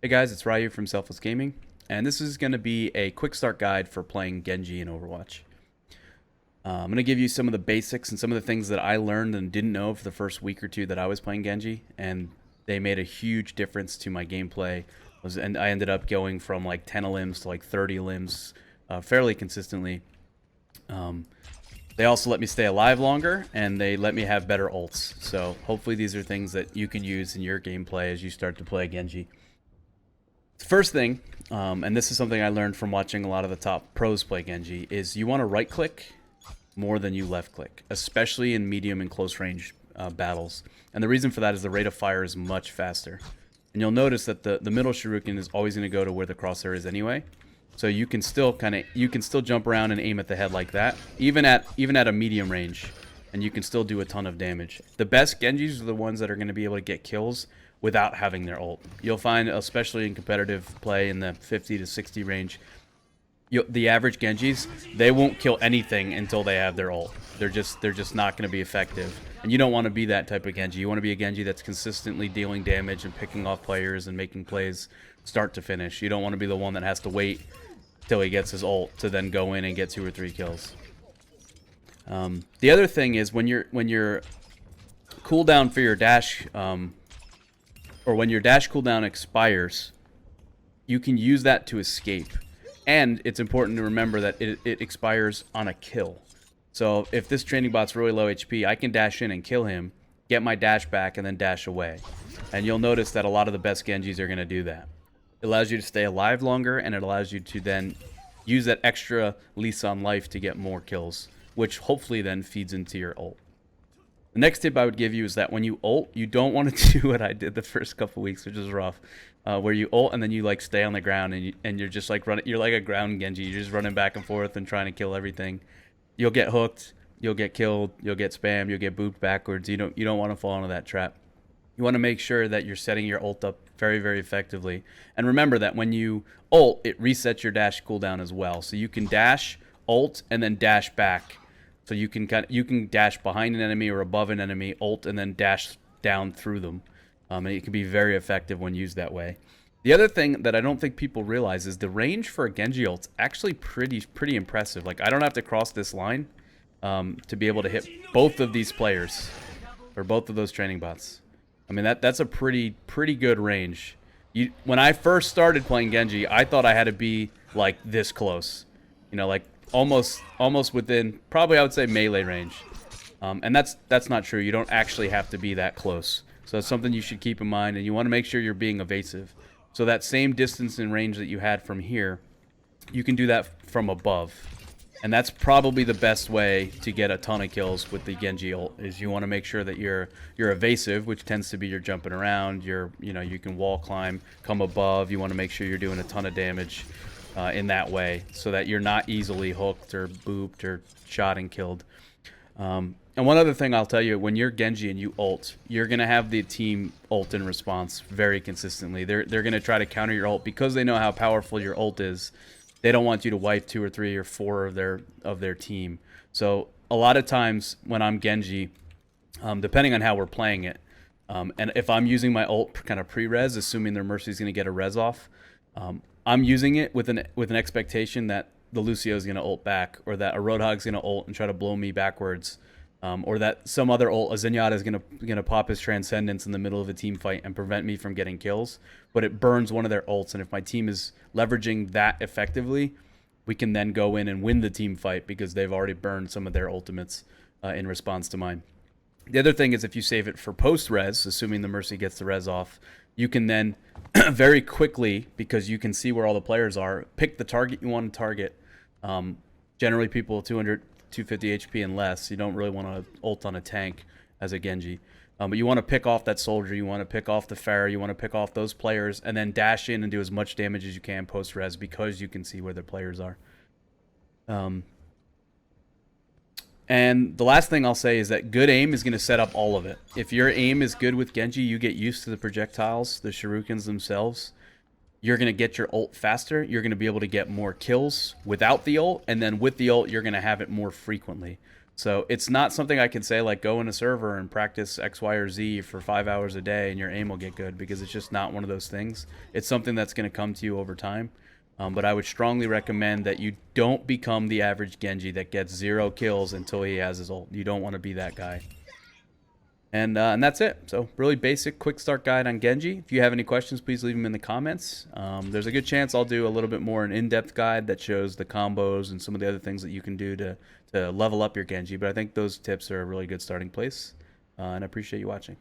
Hey guys, it's Ryu from Selfless Gaming, and this is going to be a quick start guide for playing Genji in Overwatch. I'm going to give you some of the basics and some of the things that I learned and didn't know for the first week or two that I was playing Genji, and they made a huge difference to my gameplay. And I ended up going from like 10 limbs to like 30 limbs fairly consistently. They also let me stay alive longer, and they let me have better ults. So hopefully these are things that you can use in your gameplay as you start to play Genji. First thing, and this is something I learned from watching a lot of the top pros play Genji, is you want to right click more than you left click, especially in medium and close range battles. And the reason for that is the rate of fire is much faster. And you'll notice that the middle shuriken is always going to go to where the crosshair is anyway. So you can still jump around and aim at the head like that, even at a medium range, and you can still do a ton of damage. The best Genjis are the ones that are going to be able to get kills without having their ult. You'll find, especially in competitive play in the 50 to 60 range, the average Genjis, they won't kill anything until they have their ult. They're just not going to be effective. And you don't want to be that type of Genji. You want to be a Genji that's consistently dealing damage and picking off players and making plays start to finish. You don't want to be the one that has to wait till he gets his ult to then go in and get 2 or 3 kills. The other thing is when your cooldown for your dash, or when your dash cooldown expires, you can use that to escape. And it's important to remember that it expires on a kill. So if this training bot's really low HP, I can dash in and kill him, get my dash back, and then dash away. And you'll notice that a lot of the best Genjis are going to do that. It allows you to stay alive longer, and it allows you to then use that extra lease on life to get more kills, which hopefully then feeds into your ult. The next tip I would give you is that when you ult, you don't want to do what I did the first couple weeks, which is rough, where you ult and then you like stay on the ground and you're just like running. You're like a ground Genji. You're just running back and forth and trying to kill everything. You'll get hooked. You'll get killed. You'll get spammed. You'll get booped backwards. You don't want to fall into that trap. You want to make sure that you're setting your ult up very, very effectively. And remember that when you ult, it resets your dash cooldown as well. So you can dash, ult, and then dash back. So you can dash behind an enemy or above an enemy, ult, and then dash down through them. And it can be very effective when used that way. The other thing that I don't think people realize is the range for a Genji ult's actually pretty impressive. Like, I don't have to cross this line to be able to hit both of these players, or both of those training bots. I mean, that's a pretty good range. When I first started playing Genji, I thought I had to be like this close, like almost within, probably I would say, melee range. And that's not true. You don't actually have to be that close. So it's something you should keep in mind, and you want to make sure you're being evasive. So that same distance and range that you had from here, you can do that from above. And that's probably the best way to get a ton of kills with the Genji ult, is you want to make sure that you're evasive, which tends to be you're jumping around, you can wall climb, come above. You want to make sure you're doing a ton of damage in that way, so that you're not easily hooked or booped or shot and killed. And one other thing I'll tell you, when you're Genji and you ult, you're going to have the team ult in response very consistently. They're going to try to counter your ult because they know how powerful your ult is. They don't want you to wipe 2 or 3 or 4 of their team. So a lot of times when I'm Genji, depending on how we're playing it, and if I'm using my ult kind of pre-res, assuming their Mercy's going to get a res off, I'm using it with an expectation that the Lucio's going to ult back, or that a Roadhog's going to ult and try to blow me backwards, or that some other ult, a Zenyatta, is going to pop his Transcendence in the middle of a team fight and prevent me from getting kills. But it burns one of their ults, and if my team is leveraging that effectively, we can then go in and win the team fight because they've already burned some of their ultimates in response to mine. The other thing is, if you save it for post-res, assuming the Mercy gets the res off, you can then very quickly, because you can see where all the players are, pick the target you want to target. Generally people 200, 250 HP and less. You don't really want to ult on a tank as a Genji. But you want to pick off that soldier, you want to pick off the Pharah, you want to pick off those players, and then dash in and do as much damage as you can post-res because you can see where the players are. And the last thing I'll say is that good aim is going to set up all of it. If your aim is good with Genji, you get used to the projectiles, the shurikens themselves. You're going to get your ult faster. You're going to be able to get more kills without the ult. And then with the ult, you're going to have it more frequently. So it's not something I can say like go in a server and practice X, Y, or Z for 5 hours a day and your aim will get good, because it's just not one of those things. It's something that's going to come to you over time. But I would strongly recommend that you don't become the average Genji that gets 0 kills until he has his ult. You don't want to be that guy. And that's it. So really basic quick start guide on Genji. If you have any questions, please leave them in the comments. There's a good chance I'll do a little bit more an in-depth guide that shows the combos and some of the other things that you can do to level up your Genji. But I think those tips are a really good starting place. And I appreciate you watching.